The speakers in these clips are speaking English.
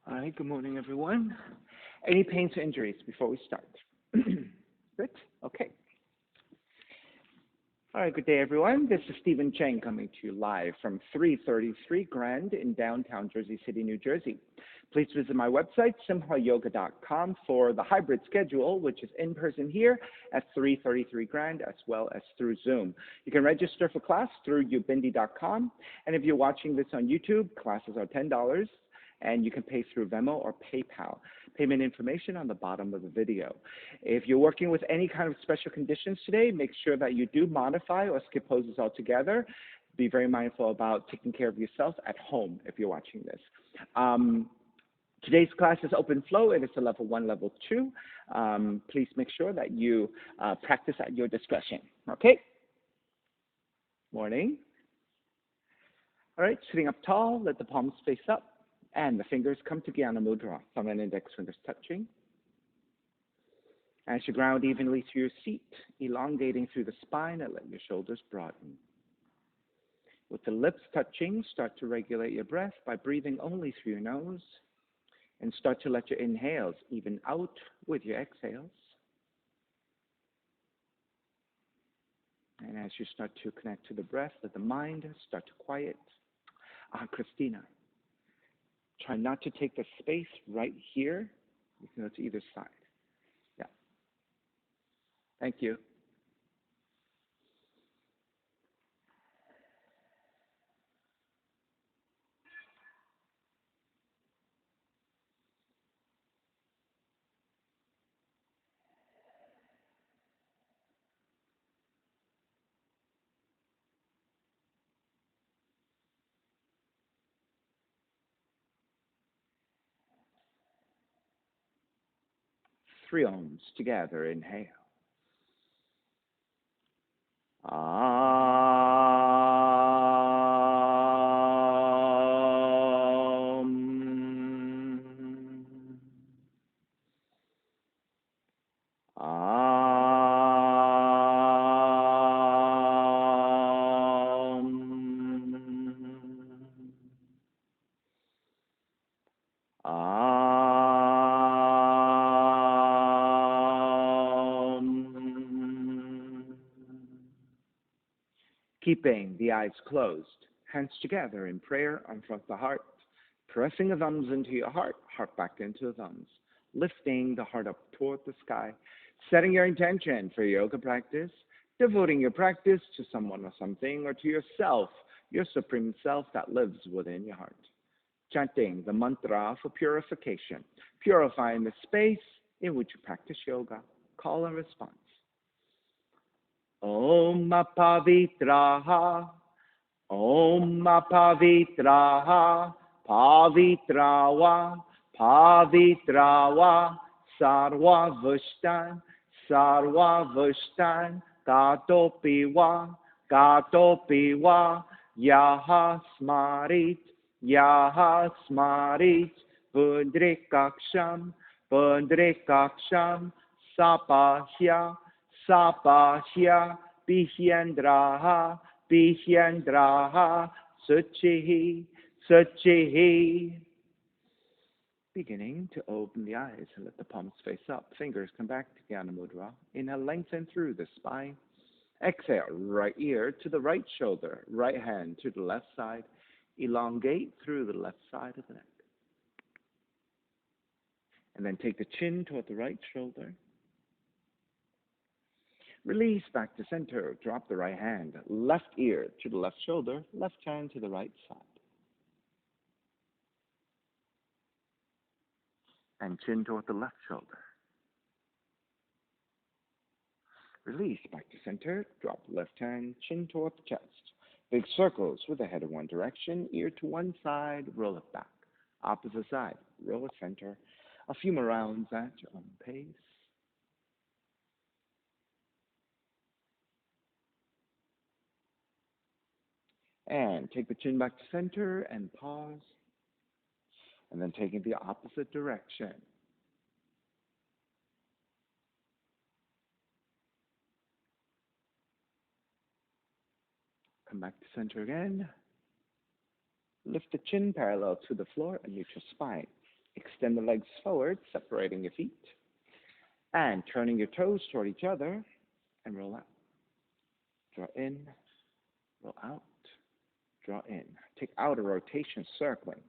All right, good morning, everyone. Any pains or injuries before we start? Good? Okay. All right, good day, everyone. This is Stephen Chang coming to you live from 333 Grand in downtown Jersey City, New Jersey. Please visit my website, simhayoga.com, for the hybrid schedule, which is in person here at 333 Grand, as well as through Zoom. You can register for class through ubindi.com, and if you're watching this on YouTube, classes are $10, and you can pay through Venmo or PayPal. Payment information on the bottom of the video. If you're working with any kind of special conditions today, make sure that you do modify or skip poses altogether. Be very mindful about taking care of yourself at home if you're watching this. Today's class is open flow. It is a level 1, level 2. Please make sure that you practice at your discretion. Okay? Morning. All right, sitting up tall, let the palms face up. And the fingers come to Jnana Mudra, thumb and index fingers touching. As you ground evenly through your seat, elongating through the spine and let your shoulders broaden. With the lips touching, start to regulate your breath by breathing only through your nose. And start to let your inhales even out with your exhales. And as you start to connect to the breath, let the mind start to quiet. Christina. Try not to take the space right here. You can go to either side. Yeah. Thank you. Three ohms together. Inhale. Keeping the eyes closed, hands together in prayer in front of the heart, pressing the thumbs into your heart, heart back into the thumbs, lifting the heart up toward the sky, setting your intention for your yoga practice, devoting your practice to someone or something, or to yourself, your supreme self that lives within your heart. Chanting the mantra for purification, purifying the space in which you practice yoga. Call and response. Om Pavitraha, Om Pavitraha, Pavitrawa, Pavitrawa, Sarva Vushtan, Gatopiwa, Gatopiwa, Yaha Smarit, Pundrikaksham, Sapahya, Sapahya, Bihyendraha, Suchihi, Suchihi. Beginning to open the eyes and let the palms face up. Fingers come back to Jnana Mudra. Inhale, lengthen through the spine. Exhale, right ear to the right shoulder, right hand to the left side. Elongate through the left side of the neck. And then take the chin toward the right shoulder. Release back to center. Drop the right hand. Left ear to the left shoulder. Left hand to the right side. And chin toward the left shoulder. Release back to center. Drop the left hand. Chin toward the chest. Big circles with the head in one direction. Ear to one side. Roll it back. Opposite side. Roll it center. A few more rounds at your own pace. And take the chin back to center and pause. And then take it the opposite direction. Come back to center again. Lift the chin parallel to the floor and neutral spine. Extend the legs forward, separating your feet, and turning your toes toward each other, and roll out. Draw in, roll out, draw in. Take outer rotation, circling.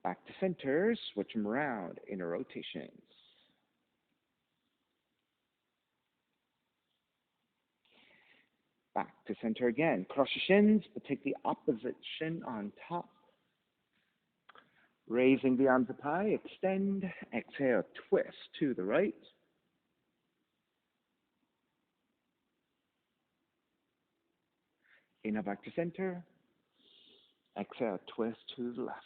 Back to center, switch them around, inner rotations. Back to center again. Cross your shins, but take the opposite shin on top. Raising the arms up high, extend, exhale, twist to the right. Inhale, back to center. Exhale, twist to the left.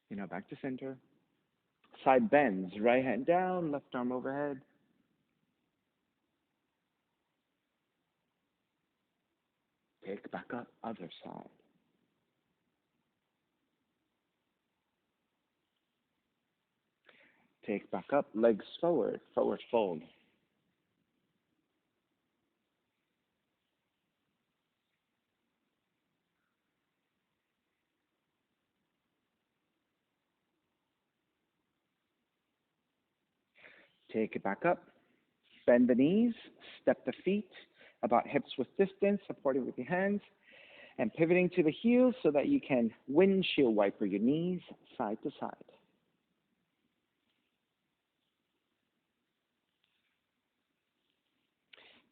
Inhale, back to center. Side bends, right hand down, left arm overhead. Take back up, other side. Take back up, legs forward, forward fold. Take it back up, bend the knees, step the feet about hips width distance, supporting with your hands, and pivoting to the heels so that you can windshield wiper your knees side to side.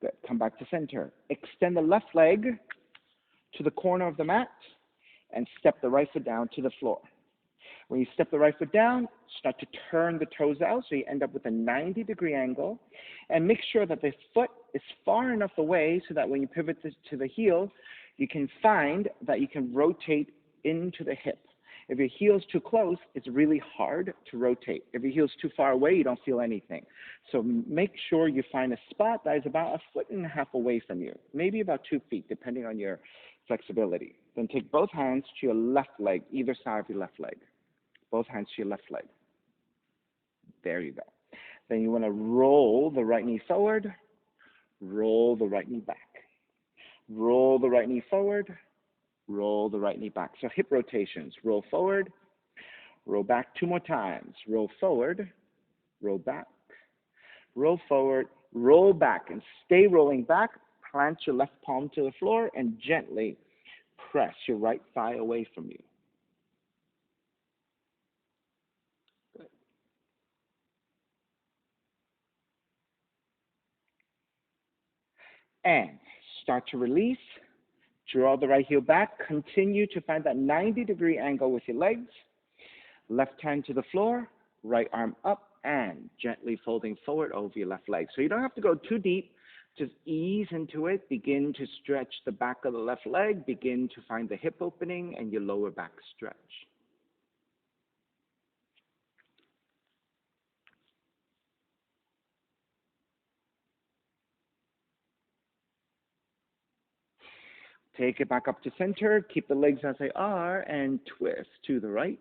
Good. Come back to center. Extend the left leg to the corner of the mat and step the right foot down to the floor. When you step the right foot down, start to turn the toes out so you end up with a 90-degree angle, and make sure that the foot is far enough away so that when you pivot to the heel, you can find that you can rotate into the hip. If your heel's too close, it's really hard to rotate. If your heel's too far away, you don't feel anything. So make sure you find a spot that is about 1.5 feet away from you, maybe about 2 feet, depending on your flexibility. Then take both hands to your left leg, either side of your left leg. Both hands to your left leg. There you go. Then you want to roll the right knee forward, roll the right knee back. Roll the right knee forward, roll the right knee back. So hip rotations. Roll forward, roll back 2 more times. Roll forward, roll back, roll forward, roll back, and stay rolling back. Plant your left palm to the floor and gently press your right thigh away from you. Good. And start to release. Draw the right heel back. Continue to find that 90-degree angle with your legs. Left hand to the floor, right arm up, and gently folding forward over your left leg. So you don't have to go too deep. Just ease into it. Begin to stretch the back of the left leg. Begin to find the hip opening and your lower back stretch. Take it back up to center. Keep the legs as they are and twist to the right.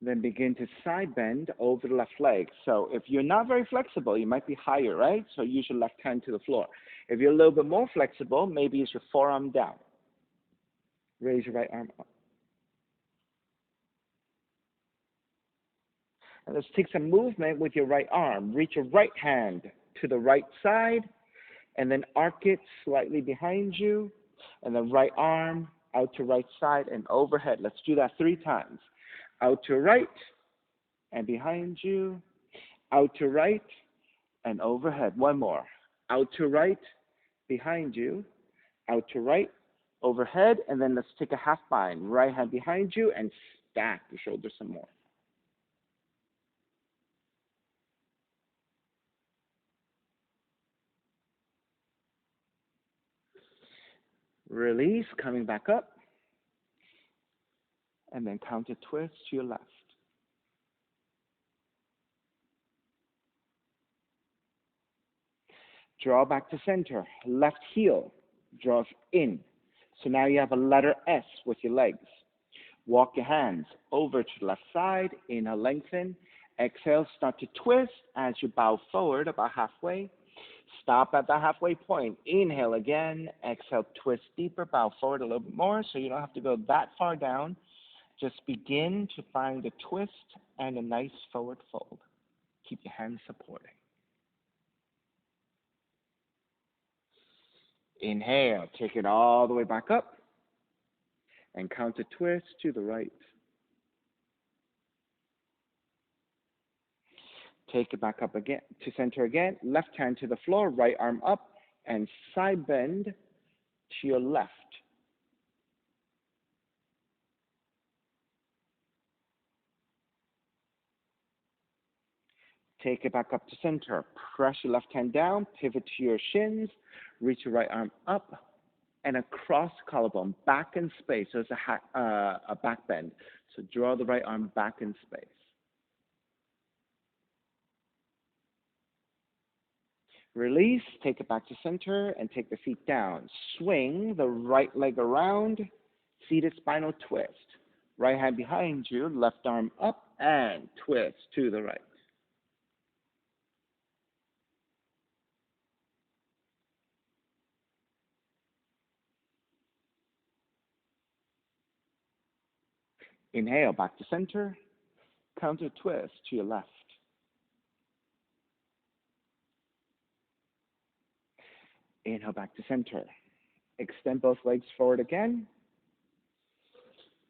Then begin to side bend over the left leg. So if you're not very flexible, you might be higher, right? So use your left hand to the floor. If you're a little bit more flexible, maybe use your forearm down. Raise your right arm up. And let's take some movement with your right arm. Reach your right hand to the right side, and then arc it slightly behind you, and then right arm out to right side and overhead. Let's do that 3 times. Out to right and behind you, out to right and overhead. One more. Out to right, behind you, out to right, overhead, and then let's take a half bind. Right hand behind you and stack your shoulders some more. Release, coming back up, and then counter twist to your left. Draw back to center. Left heel draws in. So now you have a letter S with your legs. Walk your hands over to the left side. Inhale, lengthen. Exhale, start to twist as you bow forward about halfway. Stop at the halfway point. Inhale again. Exhale, twist deeper. Bow forward a little bit more so you don't have to go that far down. Just begin to find a twist and a nice forward fold. Keep your hands supporting. Inhale, take it all the way back up and counter twist to the right. Take it back up again to center again. Left hand to the floor, right arm up, and side bend to your left. Take it back up to center. Press your left hand down, pivot to your shins, reach your right arm up, and across collarbone, back in space. So it's a back bend. So draw the right arm back in space. Release, take it back to center, and take the feet down. Swing the right leg around, seated spinal twist. Right hand behind you, left arm up, and twist to the right. Inhale, back to center. Counter twist to your left. Inhale, back to center. Extend both legs forward again.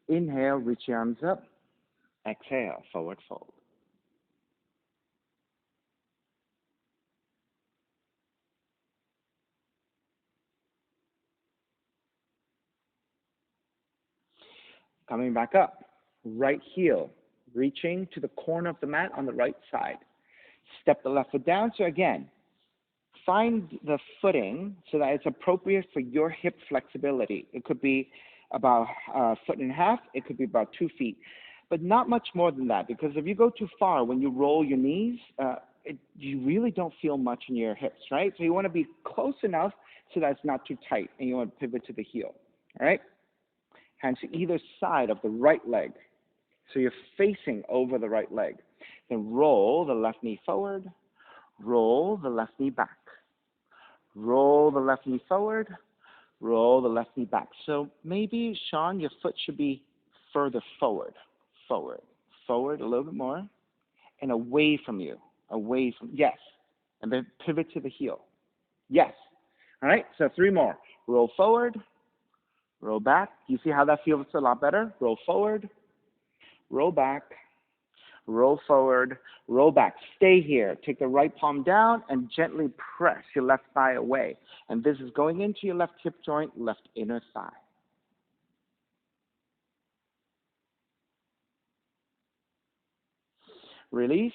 Inhale, reach your arms up. Exhale, forward fold. Coming back up. Right heel, reaching to the corner of the mat on the right side. Step the left foot down. So again, find the footing so that it's appropriate for your hip flexibility. It could be about a foot and a half. It could be about 2 feet. But not much more than that, because if you go too far, when you roll your knees, you really don't feel much in your hips, right? So you want to be close enough so that it's not too tight, and you want to pivot to the heel, all right? Hands to either side of the right leg. So you're facing over the right leg. Then roll the left knee forward, roll the left knee back. Roll the left knee forward, roll the left knee back. So maybe, Sean, your foot should be further forward, forward a little bit more, and away from you, yes. And then pivot to the heel. Yes. All right, so 3 more. Roll forward, roll back. You see how that feels a lot better? Roll forward, roll back, roll forward, roll back. Stay here. Take the right palm down and gently press your left thigh away. And this is going into your left hip joint, left inner thigh. Release.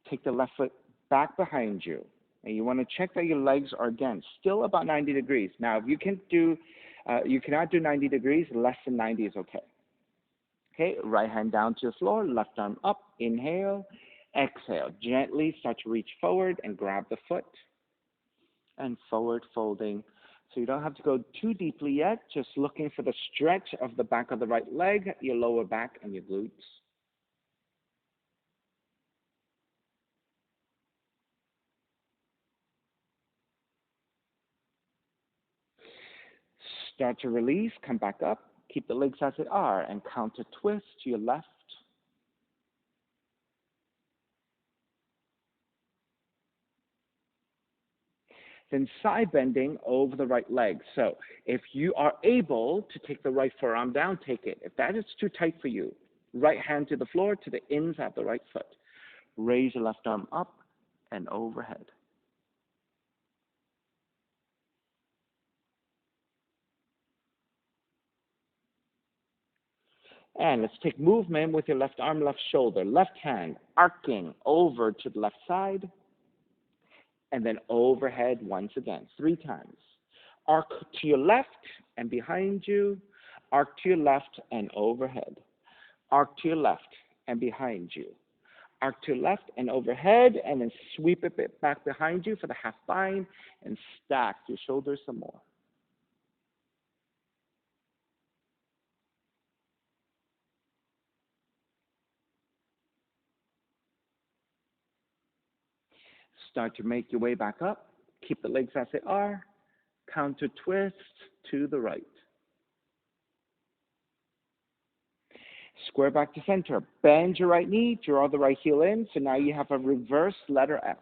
Take the left foot back behind you. And you want to check that your legs are, again, still about 90 degrees. Now, if you cannot do 90 degrees, less than 90 is okay. Okay, right hand down to the floor, left arm up. Inhale, exhale. Gently start to reach forward and grab the foot. And forward folding. So you don't have to go too deeply yet, just looking for the stretch of the back of the right leg, your lower back, and your glutes. Start to release, come back up, keep the legs as they are, and counter twist to your left. Then side bending over the right leg. So if you are able to take the right forearm down, take it. If that is too tight for you, right hand to the floor, to the inside of the right foot. Raise your left arm up and overhead. And let's take movement with your left arm, left shoulder, left hand arcing over to the left side, and then overhead once again, 3 times. Arc to your left and behind you, arc to your left and overhead. Arc to your left and behind you. Arc to your left and overhead, and then sweep it back behind you for the half bind, and stack your shoulders some more. Start to make your way back up. Keep the legs as they are. Counter twist to the right. Square back to center. Bend your right knee, draw the right heel in. So now you have a reverse letter S.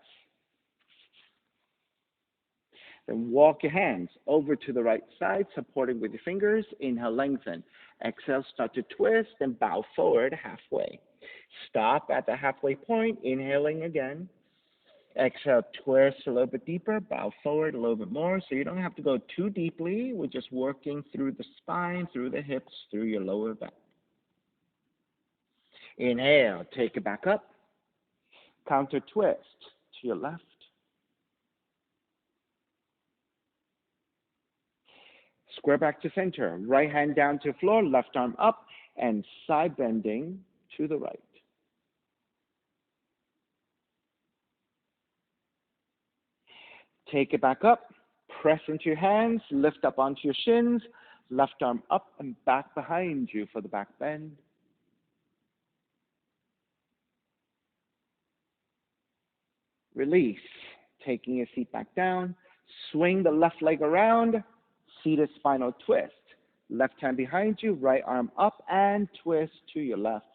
Then walk your hands over to the right side, supporting with your fingers. Inhale, lengthen. Exhale, start to twist and bow forward halfway. Stop at the halfway point, inhaling again. Exhale, twist a little bit deeper, bow forward a little bit more. So you don't have to go too deeply. We're just working through the spine, through the hips, through your lower back. Inhale, take it back up. Counter twist to your left. Square back to center. Right hand down to the floor, left arm up, and side bending to the right. Take it back up. Press into your hands. Lift up onto your shins. Left arm up and back behind you for the back bend. Release. Taking your seat back down. Swing the left leg around. Seated spinal twist. Left hand behind you, right arm up and twist to your left.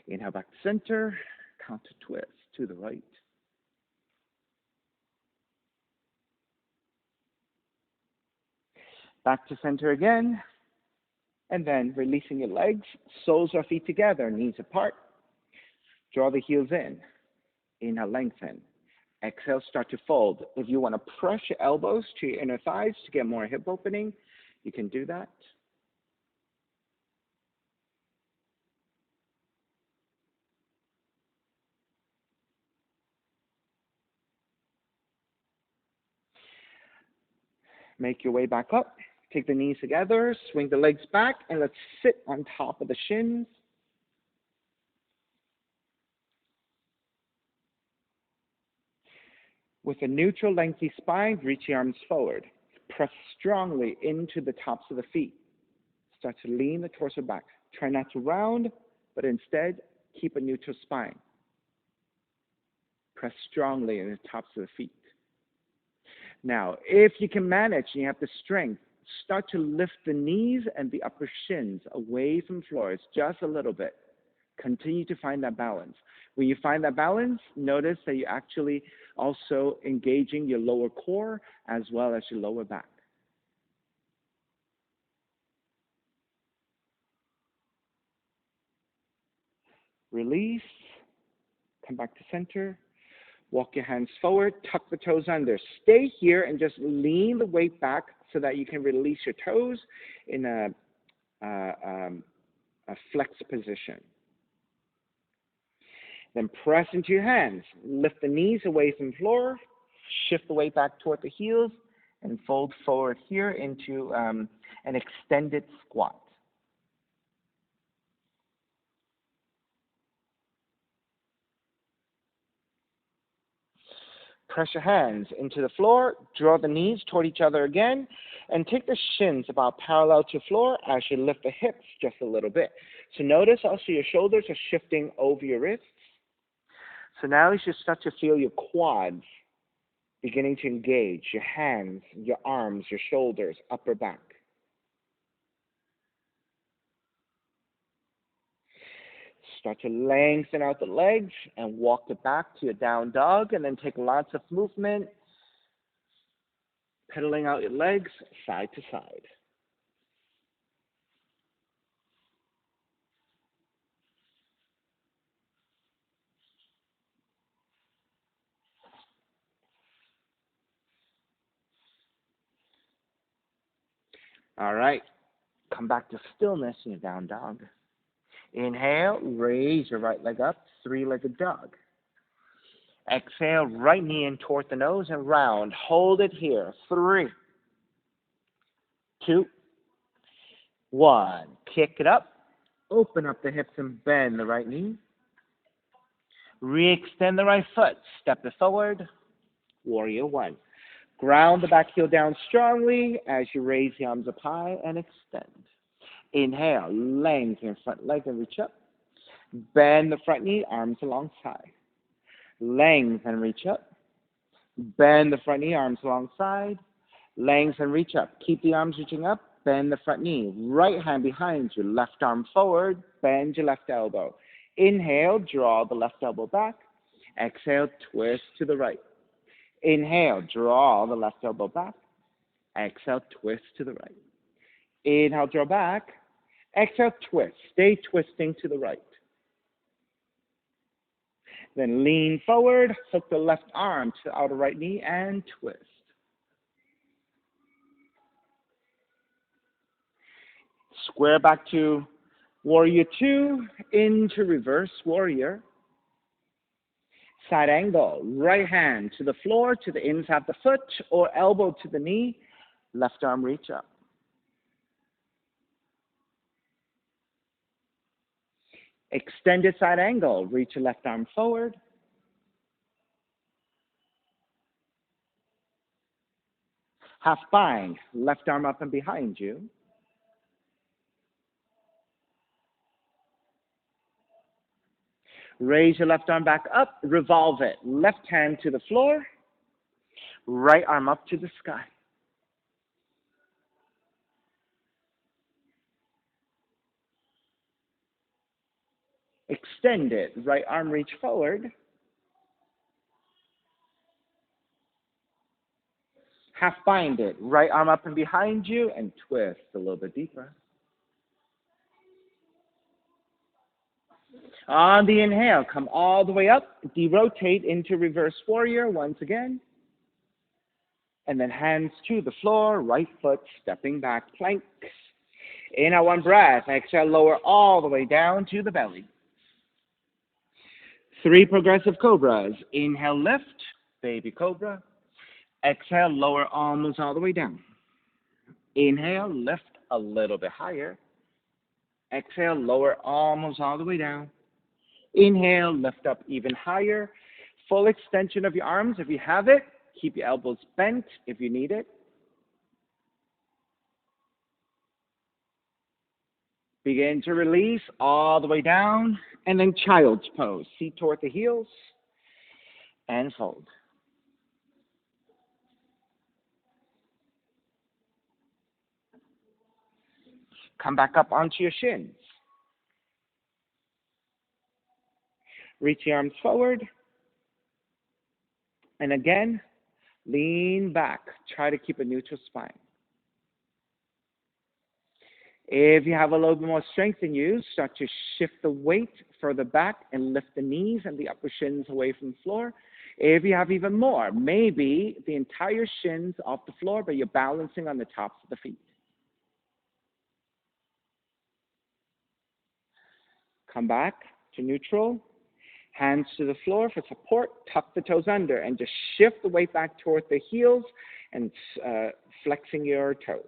Inhale back to center. Counter twist to the right. Back to center again. And then releasing your legs. Soles of feet together, knees apart. Draw the heels in. Inhale, lengthen. Exhale, start to fold. If you want to press your elbows to your inner thighs to get more hip opening, you can do that. Make your way back up. Take the knees together, swing the legs back, and let's sit on top of the shins. With a neutral, lengthy spine, reach your arms forward. Press strongly into the tops of the feet. Start to lean the torso back. Try not to round, but instead keep a neutral spine. Press strongly in the tops of the feet. Now, if you can manage and you have the strength, start to lift the knees and the upper shins away from floors just a little bit. Continue to find that balance. When you find that balance, notice that you're actually also engaging your lower core as well as your lower back. Release. Come back to center. Walk your hands forward. Tuck the toes under. Stay here and just lean the weight back so that you can release your toes in a flexed position. Then press into your hands. Lift the knees away from the floor. Shift the weight back toward the heels and fold forward here into an extended squat. Press your hands into the floor. Draw the knees toward each other again. And take the shins about parallel to the floor as you lift the hips just a little bit. So notice also your shoulders are shifting over your wrists. So now you should start to feel your quads beginning to engage, your hands, your arms, your shoulders, upper back. Start to lengthen out the legs and walk it back to your down dog, and then take lots of movement, pedaling out your legs side to side. All right, come back to stillness in your down dog. Inhale, raise your right leg up, three-legged dog. Exhale, right knee in toward the nose and round. Hold it here. 3, 2, 1. Kick it up. Open up the hips and bend the right knee. Re-extend the right foot. Step it forward. Warrior 1. Ground the back heel down strongly as you raise the arms up high and extend. Inhale, lengthen front leg and reach up. Bend the front knee, arms alongside. Lengthen, reach up. Bend the front knee, arms alongside. Lengthen, reach up. Keep the arms reaching up. Bend the front knee. Right hand behind you. Left arm forward. Bend your left elbow. Inhale, draw the left elbow back. Exhale, twist to the right. Inhale, draw the left elbow back. Exhale, twist to the right. Inhale, draw back. Exhale, twist. Stay twisting to the right. Then lean forward, hook the left arm to the outer right knee, and twist. Square back to Warrior 2, into Reverse Warrior. Side angle, right hand to the floor, to the inside of the foot, or elbow to the knee, left arm reach up. Extended side angle, reach your left arm forward. Half bind, left arm up and behind you. Raise your left arm back up, revolve it. Left hand to the floor, right arm up to the sky. Extend it, right arm reach forward. Half bind it, right arm up and behind you, and twist a little bit deeper. On the inhale, come all the way up, de-rotate into Reverse Warrior once again. And then hands to the floor, right foot stepping back, plank. Inhale, one breath. Exhale, lower all the way down to the belly. 3 progressive Cobras. Inhale, lift, baby cobra. Exhale, lower almost all the way down. Inhale, lift a little bit higher. Exhale, lower almost all the way down. Inhale, lift up even higher. Full extension of your arms if you have it. Keep your elbows bent if you need it. Begin to release all the way down. And then child's pose. Feet toward the heels. And fold. Come back up onto your shins. Reach your arms forward. And again, lean back. Try to keep a neutral spine. If you have a little bit more strength in you, start to shift the weight further back and lift the knees and the upper shins away from the floor. If you have even more, maybe the entire shins off the floor, but you're balancing on the tops of the feet. Come back to neutral. Hands to the floor for support. Tuck the toes under and just shift the weight back toward the heels and flexing your toes.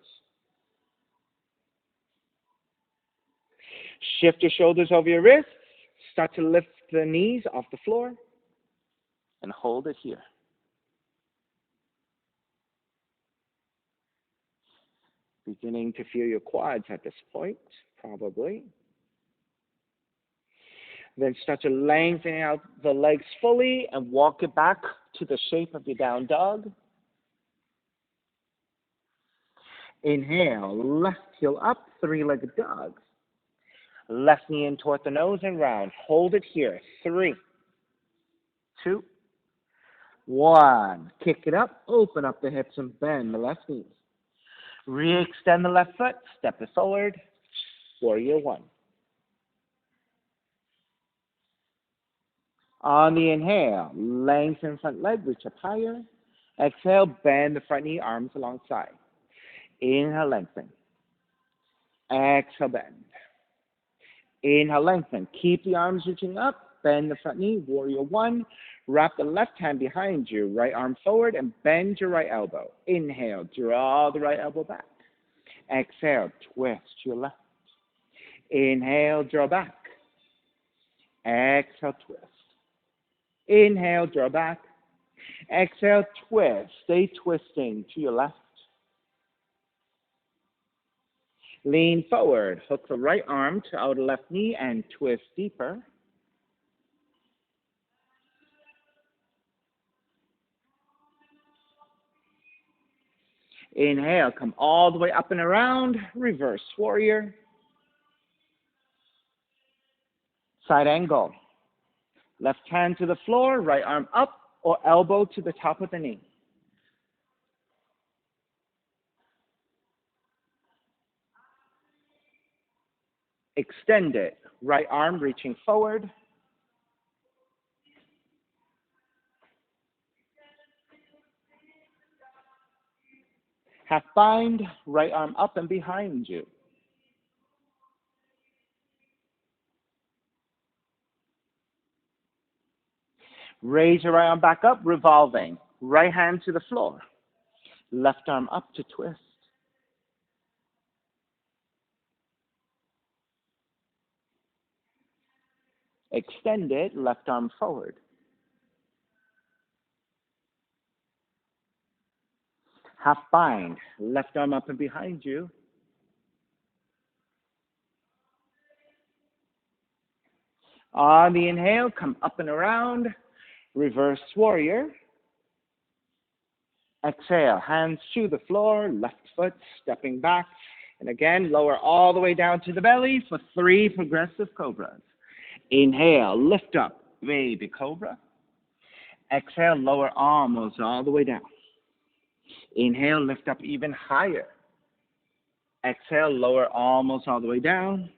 Shift your shoulders over your wrists. Start to lift the knees off the floor and hold it here. Beginning to feel your quads at this point, probably. Then start to lengthen out the legs fully and walk it back to the shape of your down dog. Inhale, left heel up, 3-legged dog. Left knee in toward the nose and round. Hold it here. 3, 2, 1. Kick it up, open up the hips and bend the left knees. Re-extend the left foot, step it forward. Warrior 1. On the inhale, lengthen front leg, reach up higher. Exhale, bend the front knee, arms alongside. Inhale, lengthen. Exhale, bend. Inhale, lengthen. Keep the arms reaching up. Bend the front knee, Warrior 1. Wrap the left hand behind you, right arm forward, and bend your right elbow. Inhale, draw the right elbow back. Exhale, twist to your left. Inhale, draw back. Exhale, twist. Inhale, draw back. Exhale, twist. Stay twisting to your left. Lean forward. Hook the right arm to outer left knee and twist deeper. Inhale, come all the way up and around. Reverse warrior. Side angle. Left hand to the floor, right arm up or elbow to the top of the knee. Extend it. Right arm reaching forward. Half bind, right arm up and behind you. Raise your right arm back up, revolving. Right hand to the floor. Left arm up to twist. Extend it, left arm forward. Half bind, left arm up and behind you. On the inhale, come up and around. Reverse warrior. Exhale, hands to the floor, left foot stepping back. And again, lower all the way down to the belly for 3 progressive cobras. Inhale, lift up, baby cobra. Exhale, lower almost all the way down. Inhale, lift up even higher. Exhale, lower almost all the way down.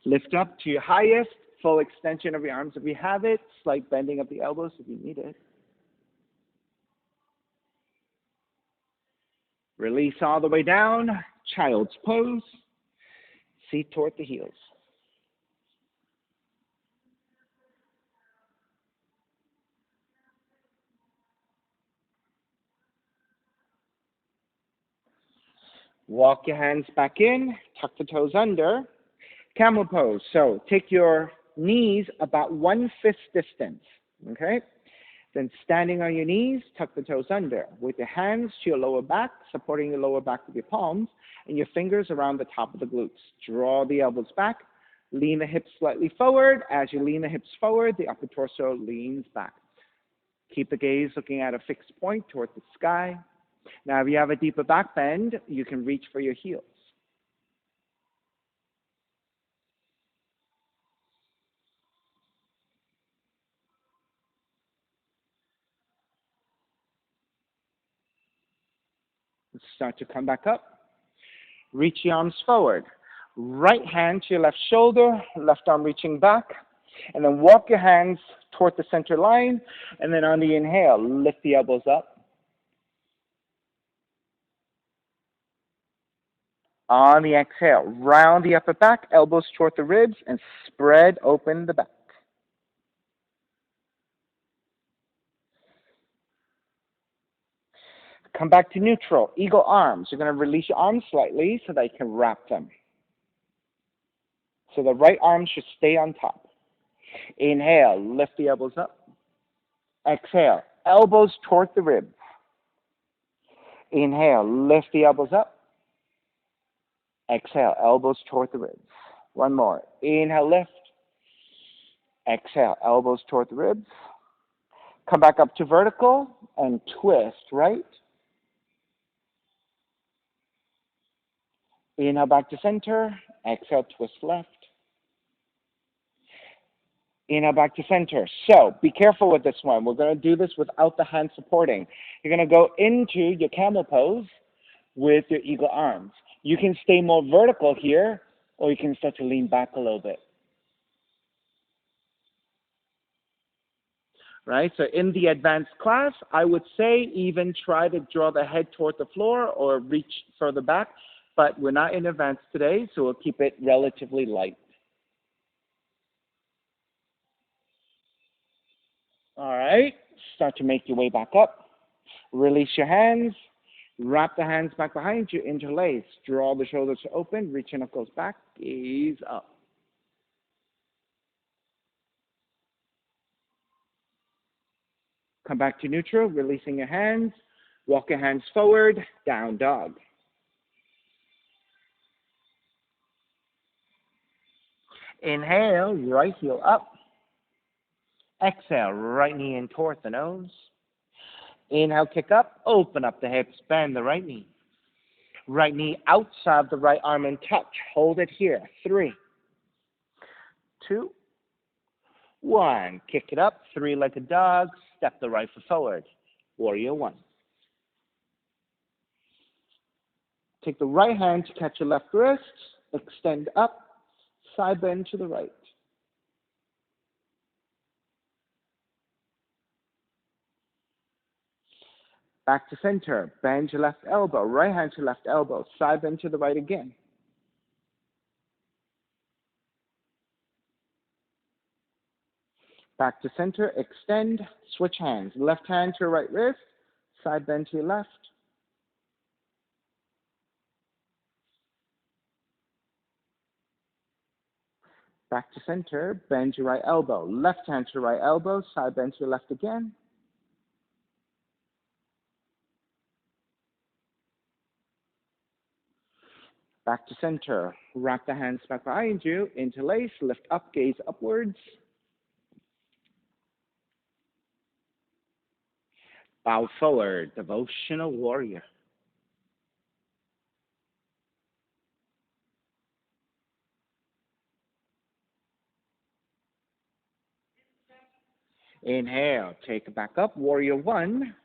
Lift up to your highest, full extension of your arms if you have it, slight bending of the elbows if you need it. Release all the way down, child's pose, feet toward the heels. Walk your hands back in, tuck the toes under. Camel pose. So take your knees about 1/5 distance, okay? Then standing on your knees, tuck the toes under. With your hands to your lower back, supporting your lower back with your palms, and your fingers around the top of the glutes. Draw the elbows back. Lean the hips slightly forward. As you lean the hips forward, the upper torso leans back. Keep the gaze looking at a fixed point toward the sky. Now, if you have a deeper back bend, you can reach for your heels. Start to come back up. Reach the arms forward. Right hand to your left shoulder, left arm reaching back. And then walk your hands toward the center line. And then on the inhale, lift the elbows up. On the exhale, round the upper back, elbows toward the ribs, and spread open the back. Come back to neutral, eagle arms. You're going to release your arms slightly so that you can wrap them. So the right arm should stay on top. Inhale, lift the elbows up. Exhale, elbows toward the ribs. Inhale, lift the elbows up. Exhale, elbows toward the ribs. One more. Inhale, lift. Exhale, elbows toward the ribs. Come back up to vertical and twist right. Inhale back to center. Exhale, twist left. Inhale back to center. So be careful with this one. We're going to do this without the hand supporting. You're going to go into your camel pose with your eagle arms. You can stay more vertical here, or you can start to lean back a little bit. Right? So in the advanced class, I would say even try to draw the head toward the floor or reach further back, but we're not in advanced today, so we'll keep it relatively light. All right, start to make your way back up. Release your hands. Wrap the hands back behind you, interlace. Draw the shoulders open, reach your knuckles back, gaze up. Come back to neutral, releasing your hands. Walk your hands forward, down dog. Inhale, right heel up. Exhale, right knee in towards the nose. Inhale, kick up, open up the hips, bend the right knee. Right knee outside the right arm and touch. Hold it here. 3, 2, 1. Kick it up, three-legged dog. Step the right foot forward. Warrior 1. Take the right hand to catch your left wrist. Extend up, side bend to the right. Back to center. Bend your left elbow. Right hand to left elbow. Side bend to the right again. Back to center. Extend. Switch hands. Left hand to your right wrist. Side bend to your left. Back to center. Bend your right elbow. Left hand to your right elbow. Side bend to your left again. Back to center. Wrap the hands back behind you. Interlace. Lift up. Gaze upwards. Bow forward. Devotional warrior. Inhale. Take it back up. Warrior 1.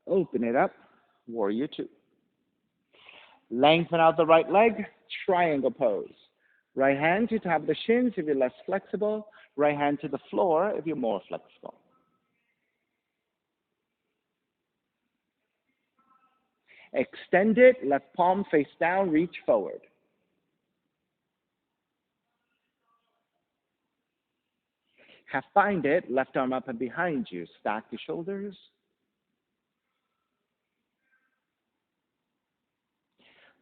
Open it up. Warrior 2. Lengthen out the right leg. Triangle pose. Right hand to top of the shins if you're less flexible. Right hand to the floor if you're more flexible. Extend it. Left palm face down. Reach forward. Half bind it. Left arm up and behind you. Stack your shoulders.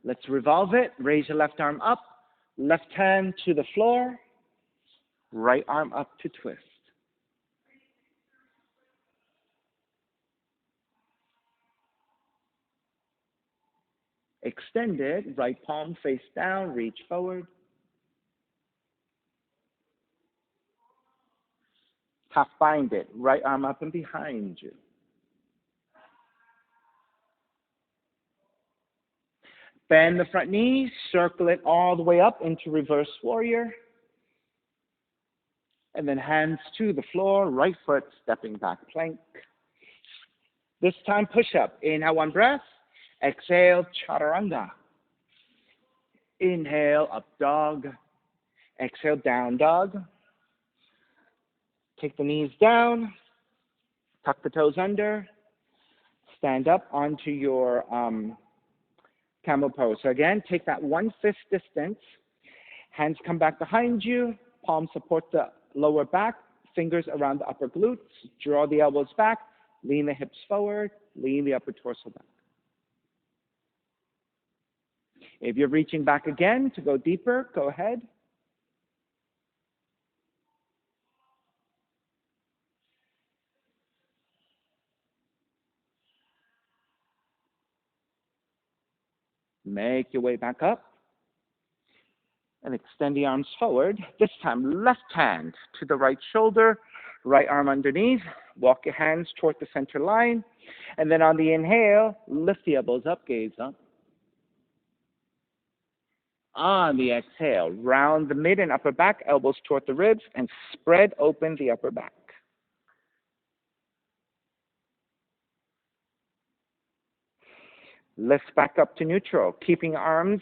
Let's revolve it. Raise your left arm up. Left hand to the floor. Right arm up to twist. Extend it. Right palm face down. Reach forward. Half bind it. Right arm up and behind you. Bend the front knee. Circle it all the way up into reverse warrior. And then hands to the floor. Right foot stepping back plank. This time push up. Inhale, one breath. Exhale, chaturanga. Inhale, up dog. Exhale, down dog. Take the knees down. Tuck the toes under. Stand up onto your camel pose. So again, take that 1/5 distance. Hands come back behind you. Palms support the lower back. Fingers around the upper glutes. Draw the elbows back. Lean the hips forward. Lean the upper torso back. If you're reaching back again to go deeper, go ahead. Make your way back up. And extend the arms forward. This time, left hand to the right shoulder, right arm underneath. Walk your hands toward the center line. And then on the inhale, lift the elbows up, gaze up. On the exhale, round the mid and upper back, elbows toward the ribs, and spread open the upper back. Lift back up to neutral, keeping arms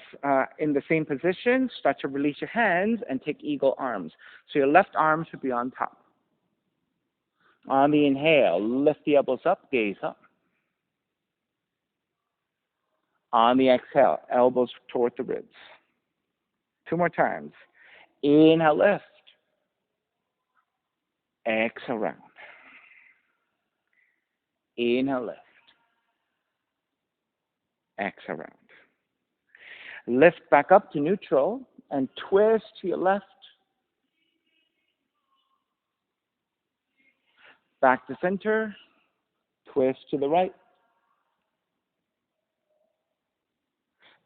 in the same position. Start to release your hands and take eagle arms. So your left arm should be on top. On the inhale, lift the elbows up, gaze up. On the exhale, elbows toward the ribs. 2 more times. Inhale, lift. Exhale, round. Inhale, lift. Exhale, round. Lift back up to neutral and twist to your left. Back to center. Twist to the right.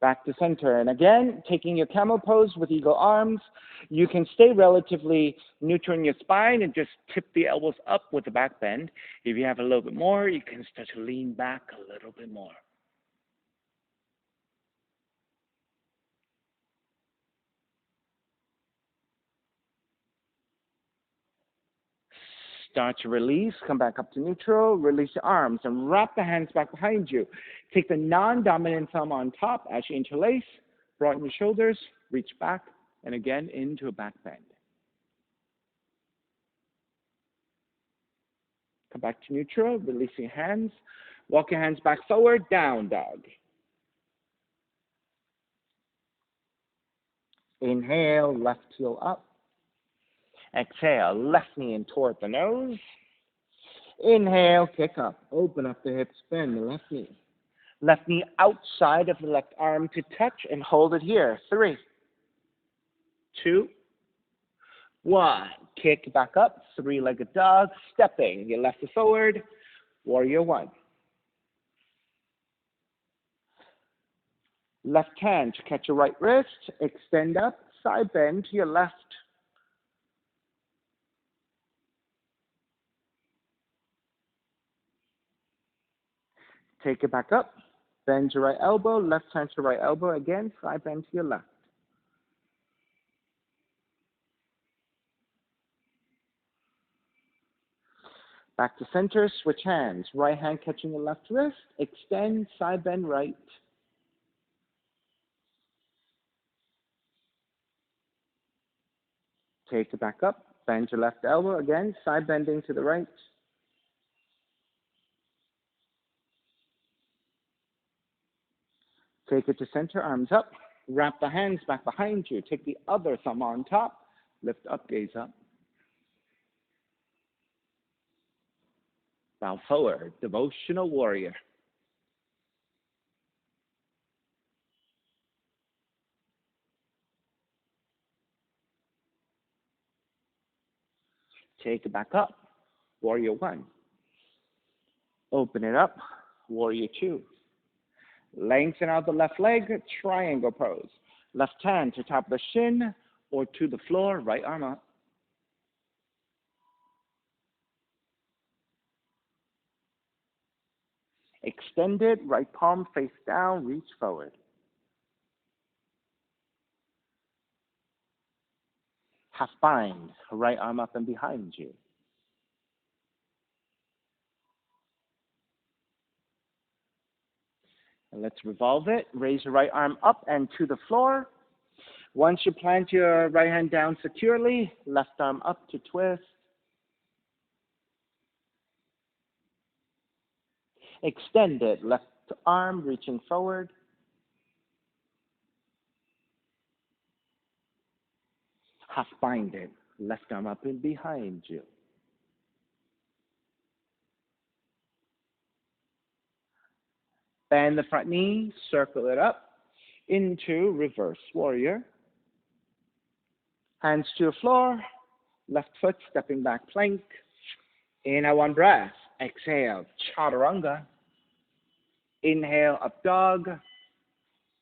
Back to center. And again, taking your camel pose with eagle arms, you can stay relatively neutral in your spine and just tip the elbows up with the back bend. If you have a little bit more, you can start to lean back a little bit more. Start to release, come back up to neutral, release your arms, and wrap the hands back behind you. Take the non-dominant thumb on top as you interlace, broaden your shoulders, reach back, and again into a back bend. Come back to neutral, releasing your hands. Walk your hands back forward, down dog. Inhale, left heel up. Exhale, left knee in toward the nose. Inhale, kick up. Open up the hips, bend the left knee. Left knee outside of the left arm to touch and hold it here. 3, 2, 1. Kick back up, three-legged dog, stepping. Your left foot forward, warrior 1. Left hand to catch your right wrist, extend up, side bend to your left. Take it back up, bend your right elbow, left hand to right elbow, again, side bend to your left. Back to center, switch hands. Right hand catching the left wrist, extend, side bend right. Take it back up, bend your left elbow, again, side bending to the right. Take it to center, arms up. Wrap the hands back behind you. Take the other thumb on top. Lift up, gaze up. Bow forward, devotional warrior. Take it back up, warrior 1. Open it up, warrior 2. Lengthen out the left leg, triangle pose. Left hand to top of the shin or to the floor, right arm up. Extended, right palm face down, reach forward. Half bind, right arm up and behind you. And let's revolve it. Raise your right arm up and to the floor. Once you plant your right hand down securely, left arm up to twist. Extend it, left arm reaching forward. Half bind it, left arm up and behind you. Bend the front knee, circle it up into reverse warrior. Hands to the floor, left foot stepping back plank. Inhale, 1 breath. Exhale, chaturanga. Inhale, up dog.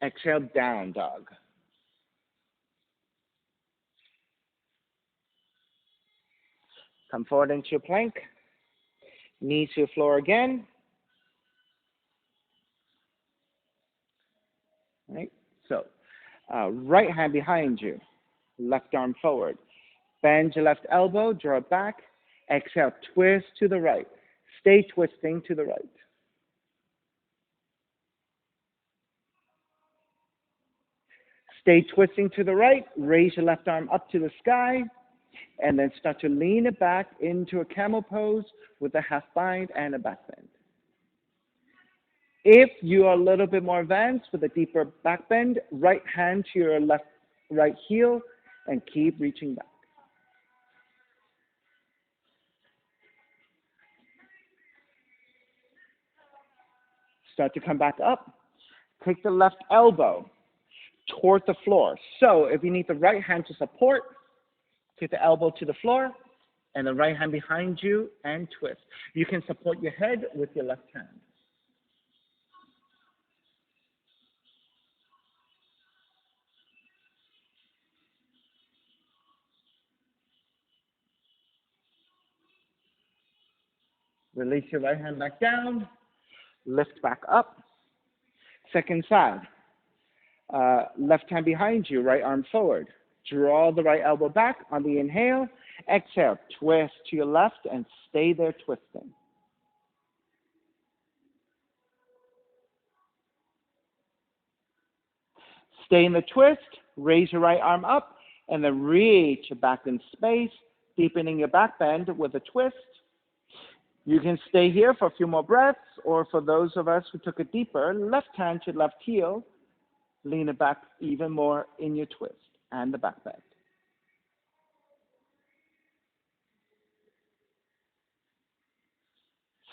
Exhale, down dog. Come forward into your plank. Knees to the floor again. Right? So, right hand behind you. Left arm forward. Bend your left elbow, draw it back. Exhale, twist to the right. Stay twisting to the right. Stay twisting to the right. Raise your left arm up to the sky. And then start to lean it back into a camel pose with a half bind and a back bend. If you are a little bit more advanced with a deeper back bend, right hand to your right heel and keep reaching back. Start to come back up. Take the left elbow toward the floor. So if you need the right hand to support, take the elbow to the floor and the right hand behind you and twist. You can support your head with your left hand. Release your right hand back down. Lift back up. Second side. Left hand behind you, right arm forward. Draw the right elbow back on the inhale. Exhale, twist to your left and stay there twisting. Stay in the twist, raise your right arm up, and then reach back in space, deepening your back bend with a twist. You can stay here for a few more breaths, or for those of us who took it deeper, left hand to left heel, lean it back even more in your twist and the back bend.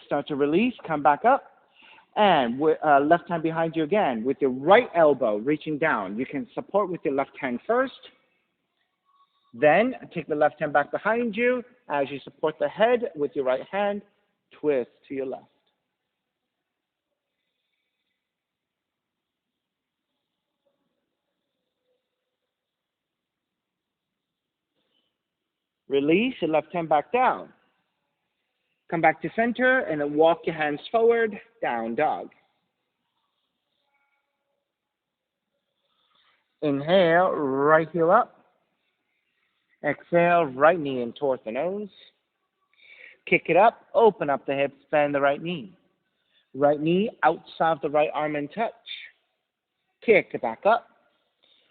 Start to release, come back up, and with, left hand behind you again. With your right elbow reaching down, you can support with your left hand first. Then take the left hand back behind you as you support the head with your right hand, twist to your left. Release your left hand back down. Come back to center and then walk your hands forward, down dog. Inhale, right heel up. Exhale, right knee in towards the nose. Kick it up, open up the hips, bend the right knee. Right knee outside of the right arm and touch. Kick it back up.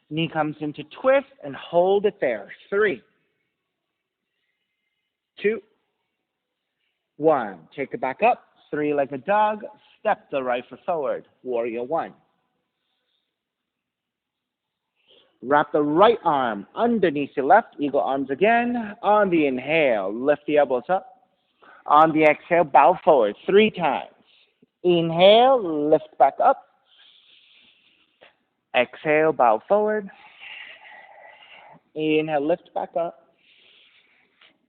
Knee comes into twist and hold it there. 3, 2, 1. Take it back up. 3-legged dog. Step the right foot forward. Warrior 1. Wrap the right arm underneath your left. Eagle arms again. On the inhale, lift the elbows up. On the exhale, bow forward 3 times. Inhale, lift back up. Exhale, bow forward. Inhale, lift back up.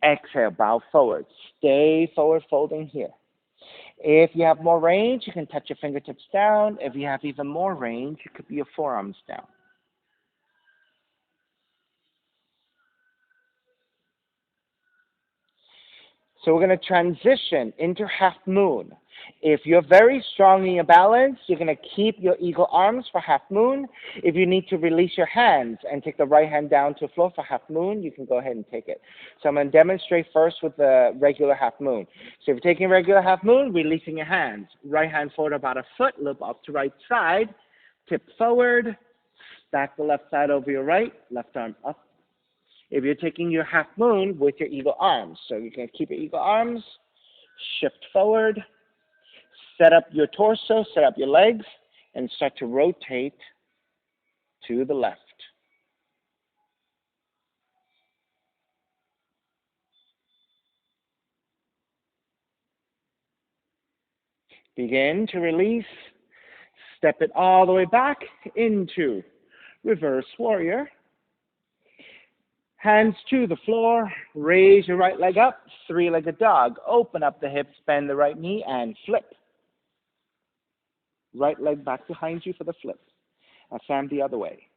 Exhale, bow forward. Stay forward folding here. If you have more range, you can touch your fingertips down. If you have even more range, it could be your forearms down. So we're going to transition into half moon. If you're very strong in your balance, you're going to keep your eagle arms for half moon. If you need to release your hands and take the right hand down to the floor for half moon, you can go ahead and take it. So I'm going to demonstrate first with the regular half moon. So if you're taking regular half moon, releasing your hands. Right hand forward about a foot, loop up to right side, tip forward, stack the left side over your right, left arm up. If you're taking your half moon with your eagle arms, so you can keep your eagle arms, shift forward, set up your torso, set up your legs, and start to rotate to the left. Begin to release, step it all the way back into reverse warrior. Hands to the floor, raise your right leg up, 3-legged dog. Open up the hips, bend the right knee, and flip. Right leg back behind you for the flip. Assam the other way.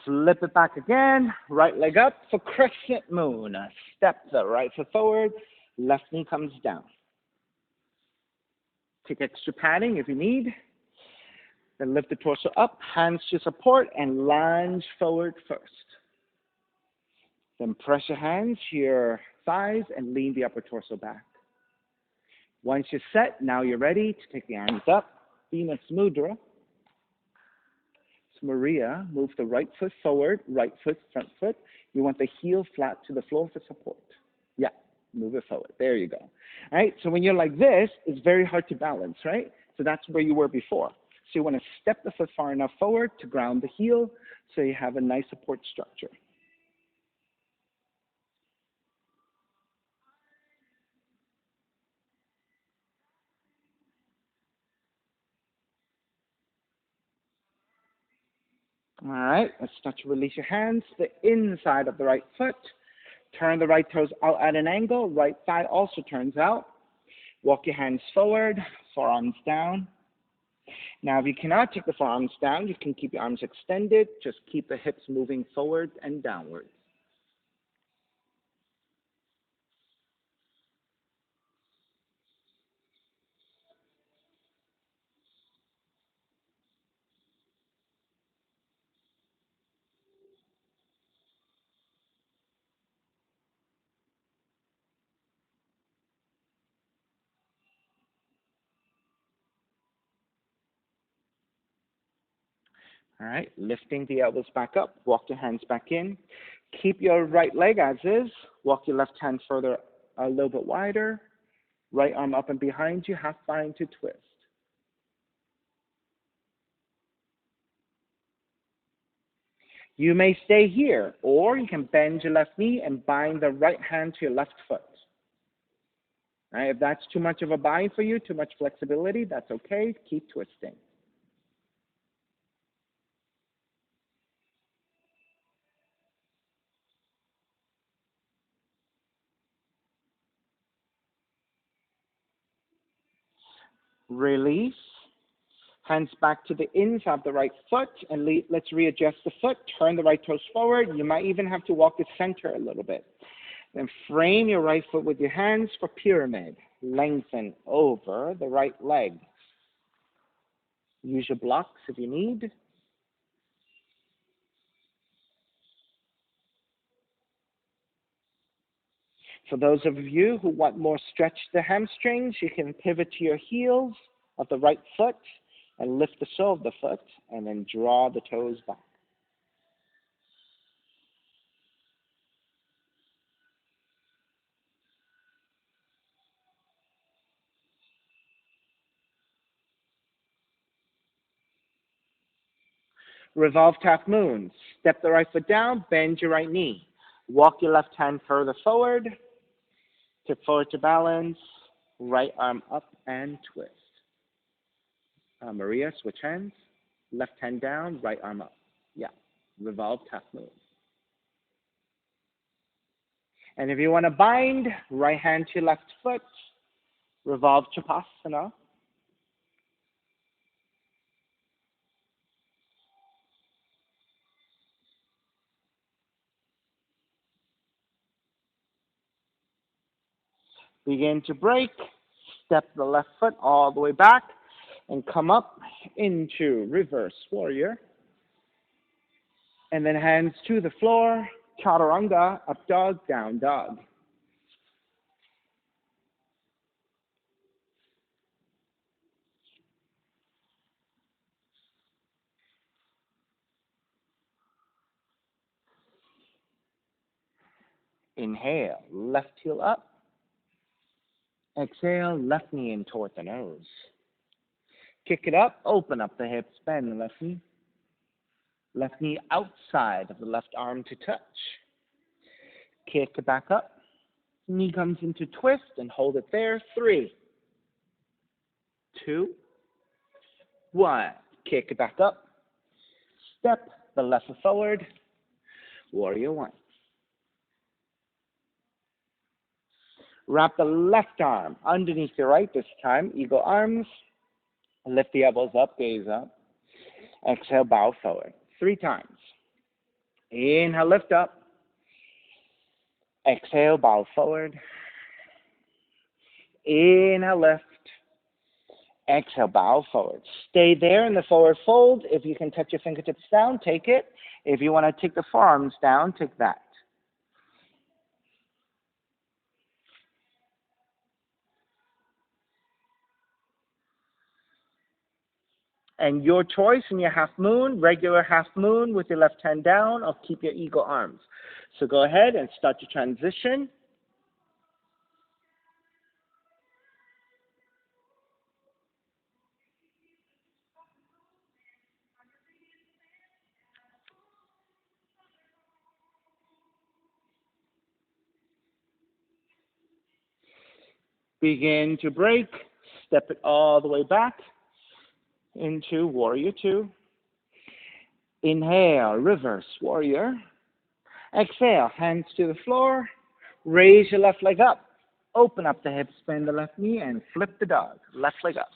Flip it back again, right leg up for crescent moon. Step the right foot forward, left knee comes down. Take extra padding if you need. Then lift the torso up, hands to support, and lunge forward first. Then press your hands to your thighs and lean the upper torso back. Once you're set, now you're ready to take the arms up. Venus Mudra. So Maria, move the right foot forward, right foot, front foot. You want the heel flat to the floor for support. Yeah, move it forward. There you go. All right, so when you're like this, it's very hard to balance, right? So that's where you were before. So you want to step the foot far enough forward to ground the heel so you have a nice support structure. All right, let's start to release your hands, the inside of the right foot. Turn the right toes out at an angle. Right thigh also turns out. Walk your hands forward, forearms down. Now, if you cannot take the forearms down, you can keep your arms extended. Just keep the hips moving forward and downward. All right, lifting the elbows back up. Walk your hands back in. Keep your right leg as is. Walk your left hand further a little bit wider. Right arm up and behind you, half bind to twist. You may stay here, or you can bend your left knee and bind the right hand to your left foot. All right, if that's too much of a bind for you, too much flexibility, that's okay. Keep twisting. Release. Hands back to the inside of the right foot, and let's readjust the foot. Turn the right toes forward. You might even have to walk the center a little bit. Then frame your right foot with your hands for pyramid. Lengthen over the right leg. Use your blocks if you need. For those of you who want more stretch to the hamstrings, you can pivot to your heels of the right foot and lift the sole of the foot, and then draw the toes back. Revolved half moon. Step the right foot down, bend your right knee. Walk your left hand further forward. Tip forward to balance. Right arm up and twist. Maria, switch hands. Left hand down, right arm up. Yeah, revolved half moon. And if you want to bind, right hand to your left foot. Revolve Chapasana. Begin to break. Step the left foot all the way back and come up into reverse warrior. And then hands to the floor, chaturanga, up dog, down dog. Inhale, left heel up. Exhale, left knee in toward the nose. Kick it up, open up the hips, bend the left knee. Left knee outside of the left arm to touch. Kick it back up. Knee comes into twist and hold it there. 3, 2, 1. Kick it back up. Step the left foot forward. Warrior 1. Wrap the left arm underneath your right this time. Eagle arms. Lift the elbows up, gaze up. Exhale, bow forward. 3 times. Inhale, lift up. Exhale, bow forward. Inhale, lift. Exhale, bow forward. Stay there in the forward fold. If you can touch your fingertips down, take it. If you want to take the forearms down, take that. And your choice in your half moon, regular half moon with your left hand down, or keep your eagle arms. So go ahead and start your transition. Begin to break. Step it all the way back into warrior 2. Inhale, reverse warrior. Exhale, hands to the floor. Raise your left leg up. Open up the hips, bend the left knee, and flip the dog. Left leg up.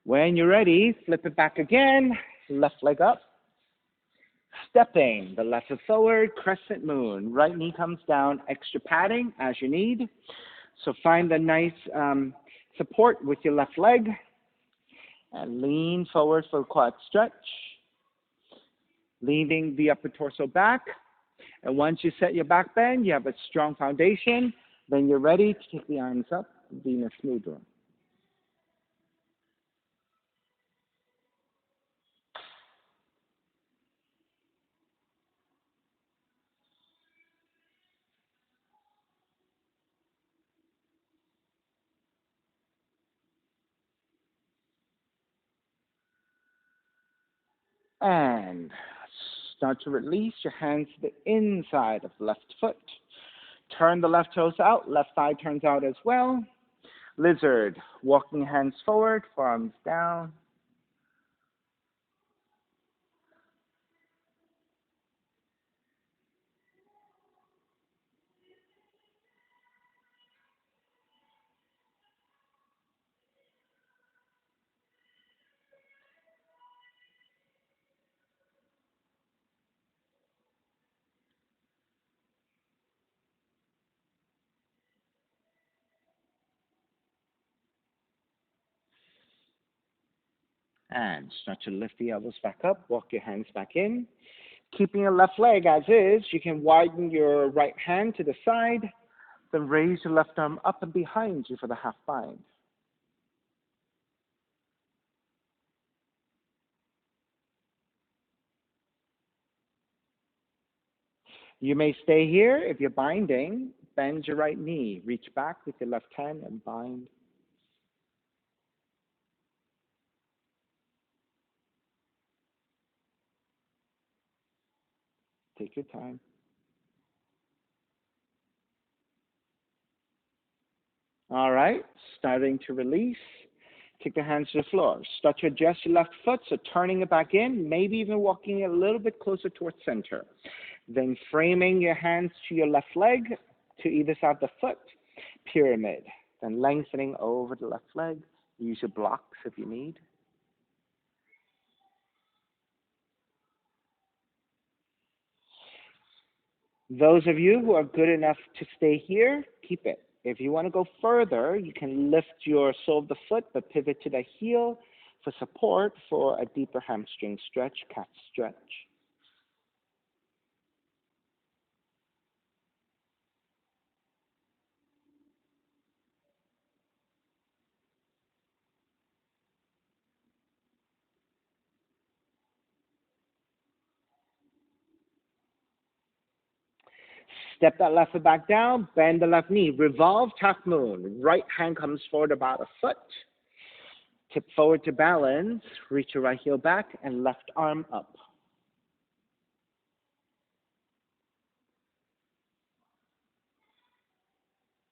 When you're ready, flip it back again, left leg up. Stepping the left foot forward, crescent moon. Right knee comes down, extra padding as you need. So find a nice support with your left leg. And lean forward for a quad stretch. Leaning the upper torso back. And once you set your back bend, you have a strong foundation. Then you're ready to take the arms up, Venus Mudra. And start to release your hands to the inside of the left foot. Turn the left toes out, left thigh turns out as well. Lizard, walking hands forward, forearms down. And start to lift the elbows back up, walk your hands back in. Keeping your left leg as is, you can widen your right hand to the side, then raise your left arm up and behind you for the half bind. You may stay here. If you're binding, bend your right knee. Reach back with your left hand and bind. Take your time. All right, starting to release. Take the hands to the floor. Start to adjust your left foot, so turning it back in, maybe even walking a little bit closer towards center. Then framing your hands to your left leg, to either side of the foot, pyramid. Then lengthening over the left leg. Use your blocks if you need. Those of you who are good enough to stay here, keep it. If you want to go further, you can lift your sole of the foot, but pivot to the heel for support for a deeper hamstring stretch, cat stretch. Step that left foot back down, bend the left knee, revolve half moon. Right hand comes forward about a foot. Tip forward to balance, reach your right heel back, and left arm up.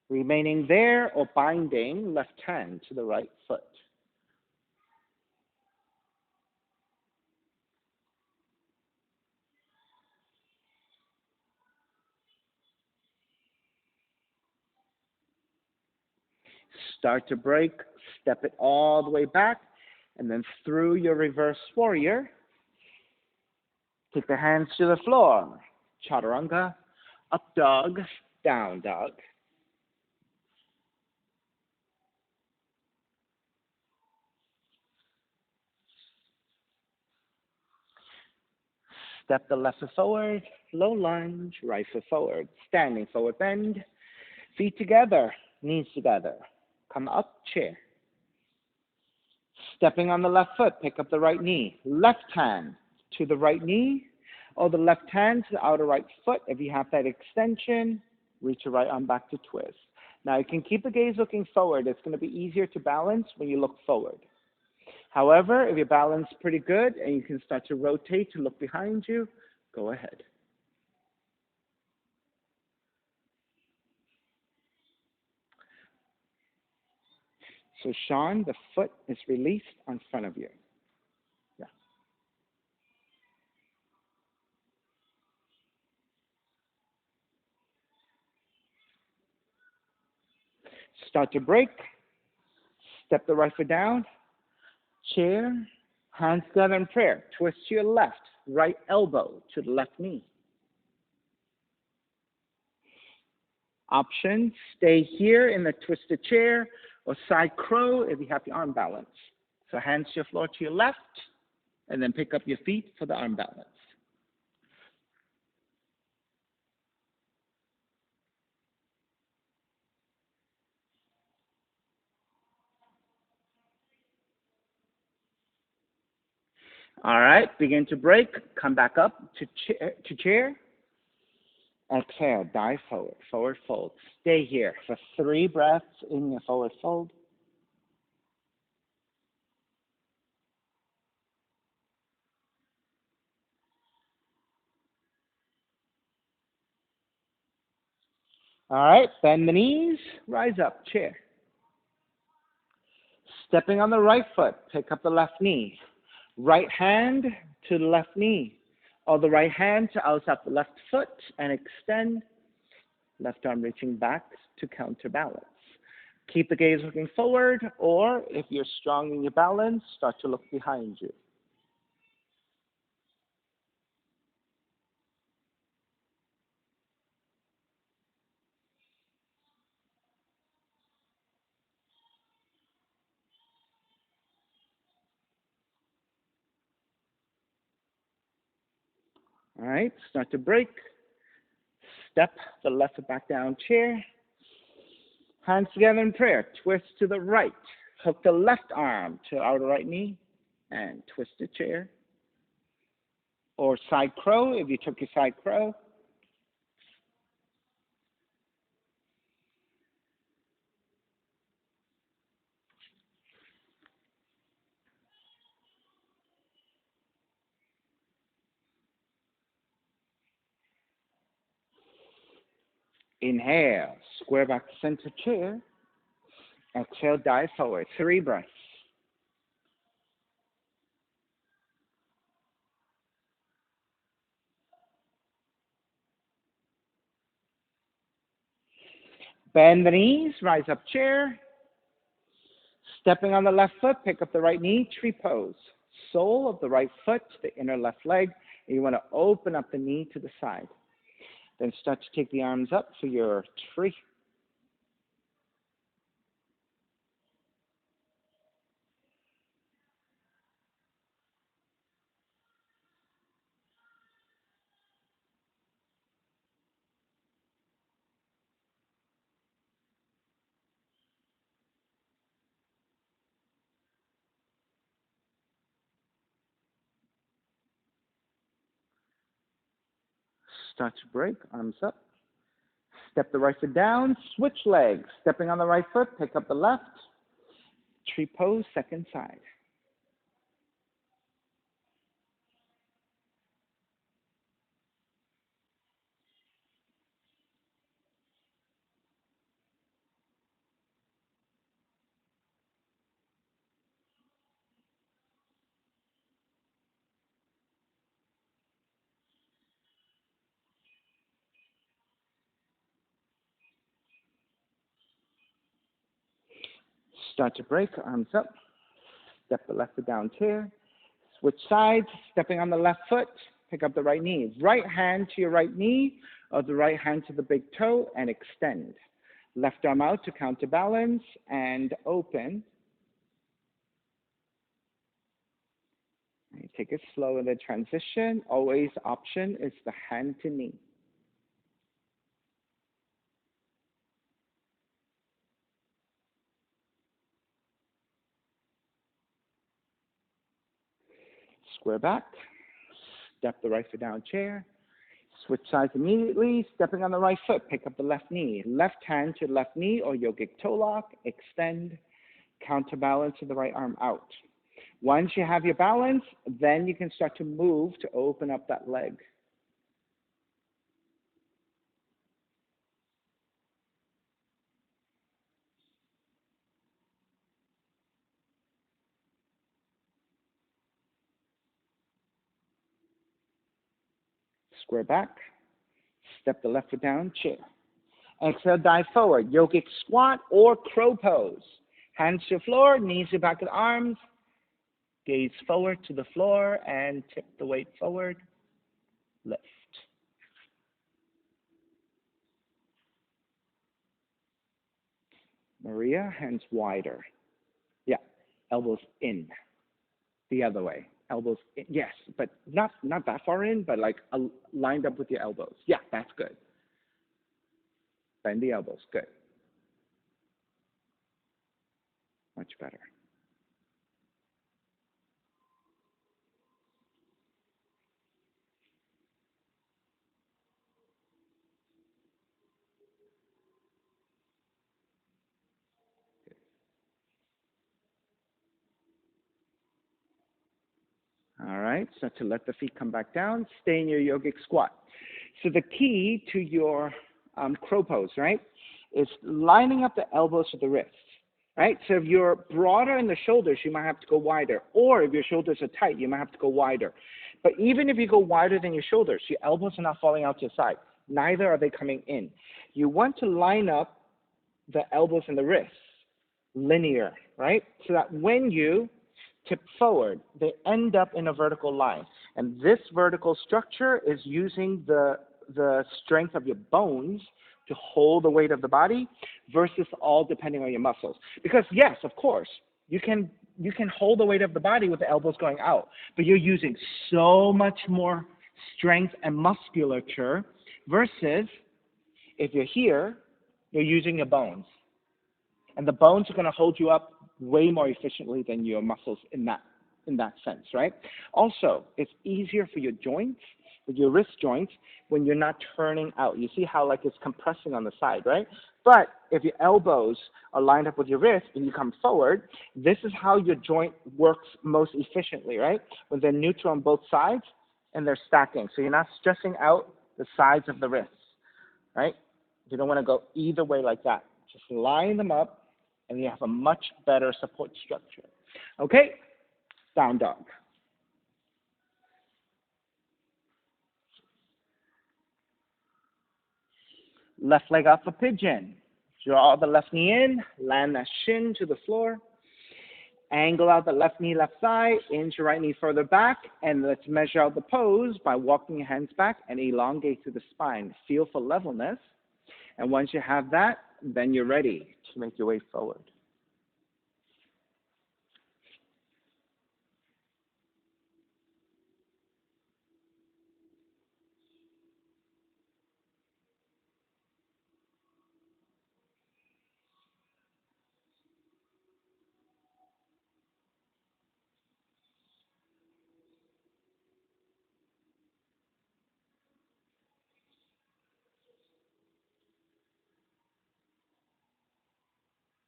Remaining there or binding, left hand to the right foot. Start to break, step it all the way back, and then through your reverse warrior, take the hands to the floor. Chaturanga, up dog, down dog. Step the left foot forward, low lunge, right foot forward, standing forward bend, feet together, knees together. Come up, chair. Stepping on the left foot, pick up the right knee. Left hand to the right knee, or the left hand to the outer right foot. If you have that extension, reach your right arm back to twist. Now you can keep the gaze looking forward. It's going to be easier to balance when you look forward. However, if your balance is pretty good and you can start to rotate to look behind you, go ahead. So Sean, the foot is released in front of you. Yeah. Start to break. Step the right foot down. Chair, hands together in prayer. Twist to your left, right elbow to the left knee. Option, stay here in the twisted chair or side crow if you have the arm balance. So hands to your floor to your left, and then pick up your feet for the arm balance. All right, begin to break. Come back up to chair. Exhale, dive forward, forward fold. Stay here for 3 breaths in your forward fold. All right, bend the knees, rise up, chair. Stepping on the right foot, pick up the left knee. Right hand to the left knee, or the right hand to outside the left foot and extend. Left arm reaching back to counterbalance. Keep the gaze looking forward, or if you're strong in your balance, start to look behind you. All right, start to break. Step the left foot back down, chair. Hands together in prayer. Twist to the right. Hook the left arm to outer right knee and twist the chair. Or side crow if you took your side crow. Inhale, square back to center chair. Exhale, dive forward. 3 breaths. Bend the knees, rise up chair. Stepping on the left foot, pick up the right knee, tree pose. Sole of the right foot to the inner left leg. And you want to open up the knee to the side. Then start to take the arms up for your tree. Start to break, arms up. Step the right foot down, switch legs. Stepping on the right foot, pick up the left. Tree pose, second side. Start to break, arms up. Step the left foot down, chair. Switch sides, stepping on the left foot, pick up the right knee. Right hand to your right knee, or the right hand to the big toe, and extend. Left arm out to counterbalance, and open. And take it slow in the transition. Always option is the hand to knee. Square back. Step the right foot down, chair. Switch sides immediately. Stepping on the right foot, pick up the left knee. Left hand to left knee or yogic toe lock. Extend. Counterbalance to the right arm out. Once you have your balance, then you can start to move to open up that leg. Square back. Step the left foot down, chair. Exhale, dive forward. Yogic squat or crow pose. Hands to the floor, knees to back of the arms. Gaze forward to the floor and tip the weight forward. Lift. Maria, hands wider. Yeah, elbows in. The other way. Elbows in. Yes, but not that far in, but like lined up with your elbows. Yeah, that's good. Bend the elbows. Good. Much better. All right, so to let the feet come back down, stay in your yogic squat. So the key to your crow pose, right, is lining up the elbows to the wrists, right? So if you're broader in the shoulders, you might have to go wider. Or if your shoulders are tight, you might have to go wider. But even if you go wider than your shoulders, your elbows are not falling out to the side. Neither are they coming in. You want to line up the elbows and the wrists linear, right? So that when you tip forward, they end up in a vertical line. And this vertical structure is using the strength of your bones to hold the weight of the body versus all depending on your muscles. Because yes, of course, you can hold the weight of the body with the elbows going out, but you're using so much more strength and musculature versus if you're here, you're using your bones. And the bones are going to hold you up way more efficiently than your muscles in that sense, right? Also, it's easier for your joints, with your wrist joints, when you're not turning out. You see how like it's compressing on the side, right? But if your elbows are lined up with your wrist and you come forward, this is how your joint works most efficiently, right? When they're neutral on both sides and they're stacking. So you're not stressing out the sides of the wrists, right? You don't want to go either way like that. Just line them up and you have a much better support structure. Okay? Down dog. Left leg up for pigeon. Draw the left knee in, land that shin to the floor. Angle out the left knee, left thigh, inch your right knee further back, and let's measure out the pose by walking your hands back and elongate through the spine. Feel for levelness. And once you have that, then you're ready to make your way forward.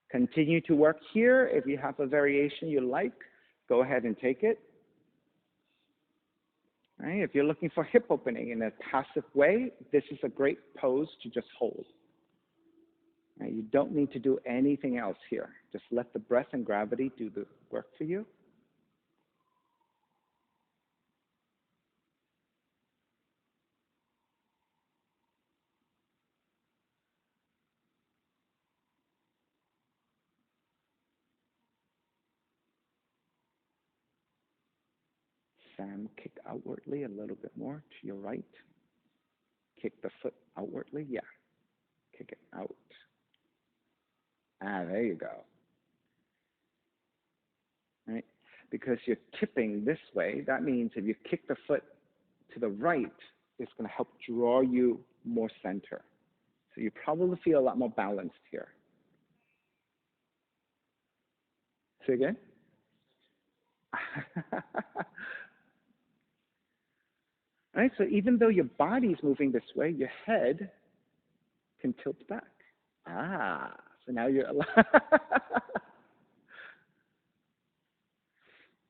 Continue to work here. If you have a variation you like, go ahead and take it. Right? If you're looking for hip opening in a passive way, this is a great pose to just hold. Right? You don't need to do anything else here. Just let the breath and gravity do the work for you. Sam, kick outwardly a little bit more to your right. Kick the foot outwardly. Yeah. Kick it out. There you go. Right? Because you're tipping this way, that means if you kick the foot to the right, it's going to help draw you more center. So you probably feel a lot more balanced here. Say again? All right, so even though your body is moving this way, your head can tilt back. So now you're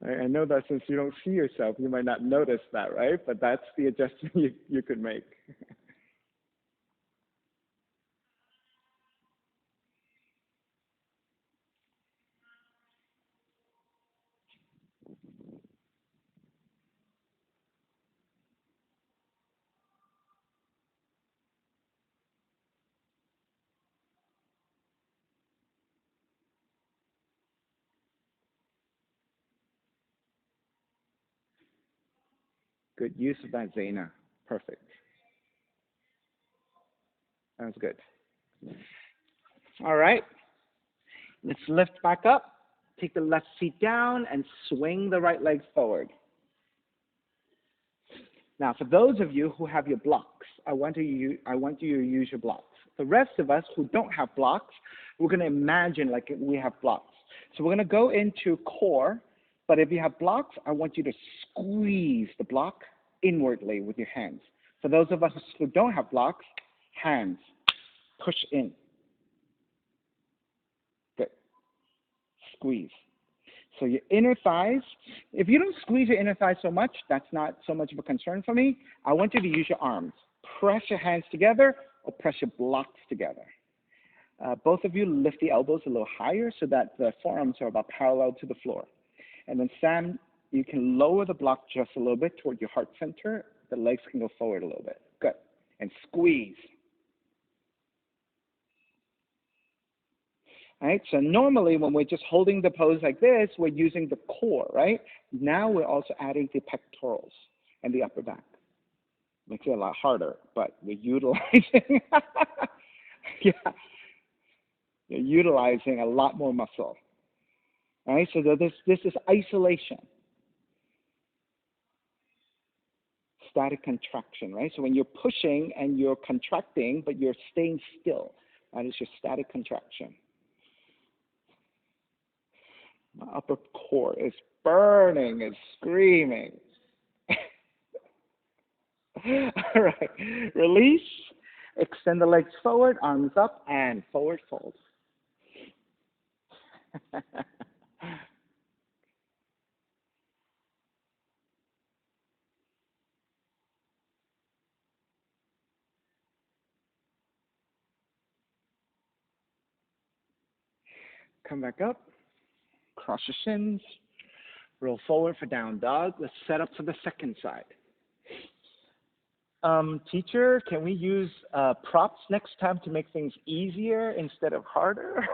I know that since you don't see yourself, you might not notice that, right? But that's the adjustment you could make. Good use of that, Zaina. Perfect. That was good. All right. Let's lift back up. Take the left seat down and swing the right leg forward. Now, for those of you who have your blocks, I want you to use your blocks. The rest of us who don't have blocks, we're going to imagine like we have blocks. So we're going to go into core, but if you have blocks, I want you to squeeze the block inwardly with your hands. For those of us who don't have blocks, hands, push in. Good. Squeeze. So your inner thighs, if you don't squeeze your inner thighs so much, that's not so much of a concern for me. I want you to use your arms. Press your hands together or press your blocks together. Both of you lift the elbows a little higher so that the forearms are about parallel to the floor. And then Sam, you can lower the block just a little bit toward your heart center. The legs can go forward a little bit. Good. And squeeze. Right? So normally when we're just holding the pose like this, we're using the core, right? Now we're also adding the pectorals and the upper back. Makes it a lot harder, but we're utilizing, yeah, you're utilizing a lot more muscle. Right? So this is isolation. Static contraction, right? So when you're pushing and you're contracting, but you're staying still, that is your static contraction. My upper core is burning, it's screaming. All right, release, extend the legs forward, arms up, and forward fold. Come back up, cross your shins, roll forward for down dog. Let's set up for the second side. Teacher, can we use props next time to make things easier instead of harder?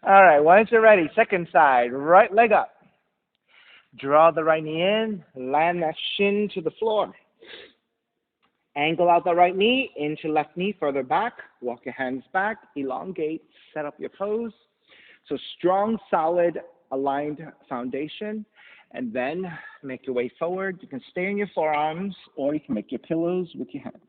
All right, once you're ready, second side, right leg up. Draw the right knee in, land that shin to the floor. Angle out the right knee into left knee further back. Walk your hands back, elongate, set up your pose. So strong, solid, aligned foundation. And then make your way forward. You can stay on your forearms or you can make your pillows with your hands.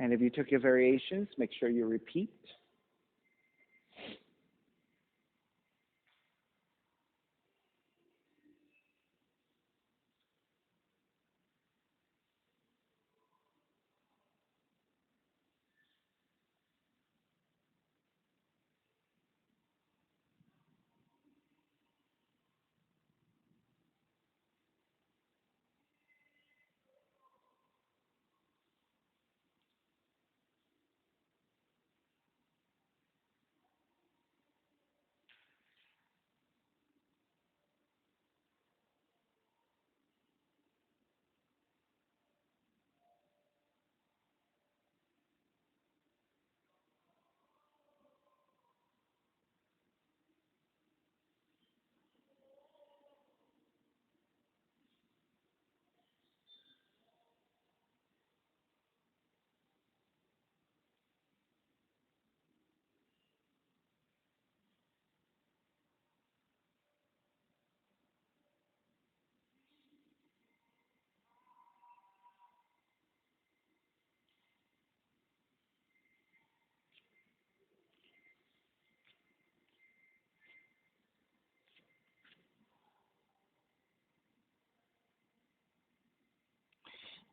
And if you took your variations, make sure you repeat.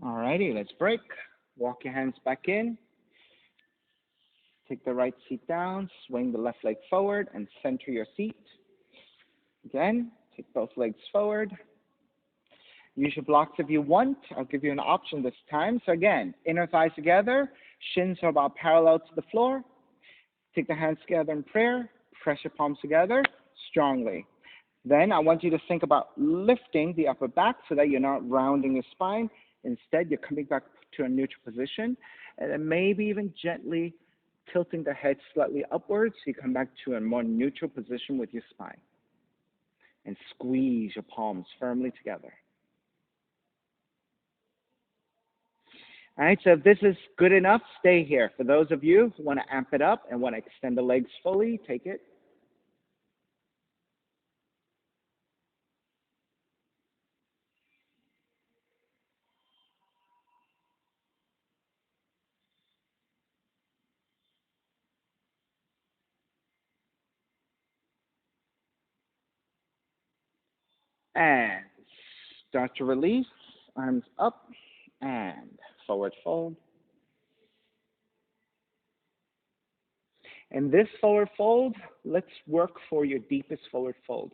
All righty, let's break. Walk your hands back in. Take the right seat down, swing the left leg forward, and center your seat. Again, take both legs forward. Use your blocks if you want. I'll give you an option this time. So again, inner thighs together, shins are about parallel to the floor. Take the hands together in prayer. Press your palms together strongly. Then I want you to think about lifting the upper back so that you're not rounding your spine. Instead, you're coming back to a neutral position, and then maybe even gently tilting the head slightly upwards so you come back to a more neutral position with your spine. And squeeze your palms firmly together. All right, so if this is good enough, stay here. For those of you who want to amp it up and want to extend the legs fully, take it. And start to release, arms up and forward fold. In this forward fold, let's work for your deepest forward fold.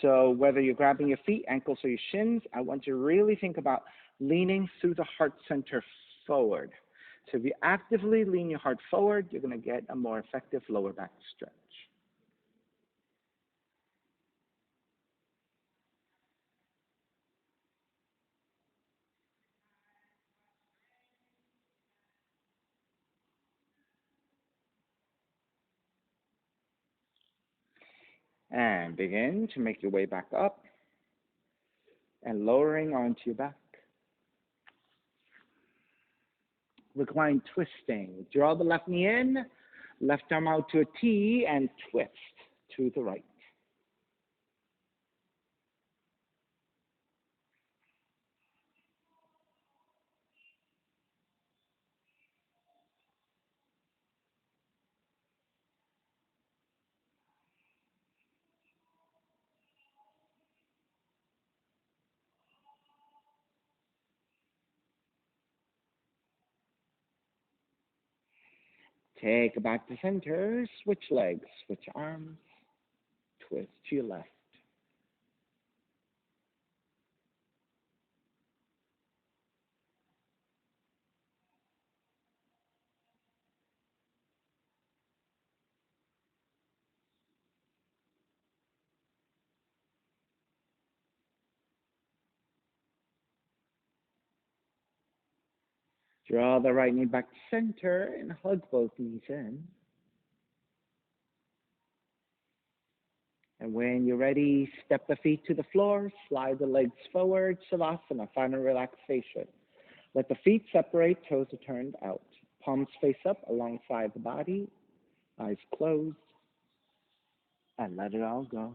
So whether you're grabbing your feet, ankles, or your shins, I want you to really think about leaning through the heart center forward. So if you actively lean your heart forward, you're going to get a more effective lower back stretch. And begin to make your way back up and lowering onto your back. Recline twisting. Draw the left knee in, left arm out to a T, and twist to the right. Take it back to center, switch legs, switch arms, twist to your left. Draw the right knee back to center and hug both knees in. And when you're ready, step the feet to the floor, slide the legs forward, Savasana, final relaxation. Let the feet separate, toes are turned out. Palms face up alongside the body, eyes closed, and let it all go.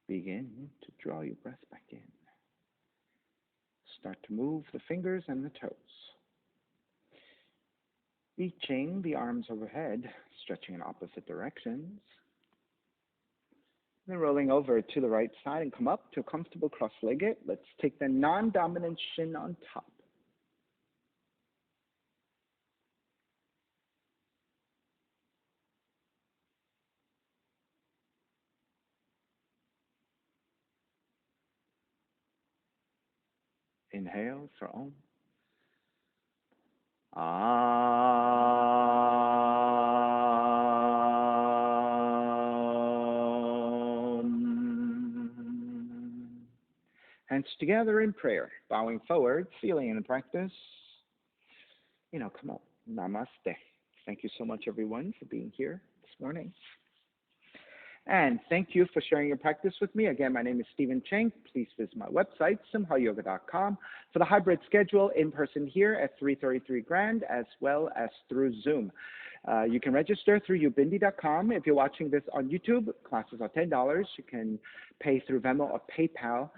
Begin to draw your breath back in. Start to move the fingers and the toes. Reaching the arms overhead, stretching in opposite directions. Then rolling over to the right side and come up to a comfortable cross-legged. Let's take the non-dominant shin on top. Inhale for Om. Hands together in prayer, bowing forward, feeling in the practice. Come on, namaste. Thank you so much, everyone, for being here this morning. And thank you for sharing your practice with me. Again, my name is Stephen Cheng. Please visit my website, simhayoga.com, for the hybrid schedule in person here at 333 Grand, as well as through Zoom. You can register through ubindi.com. If you're watching this on YouTube, classes are $10. You can pay through Venmo or PayPal.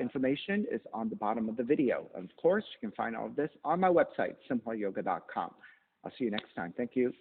Information is on the bottom of the video. Of course, you can find all of this on my website, simhayoga.com. I'll see you next time. Thank you.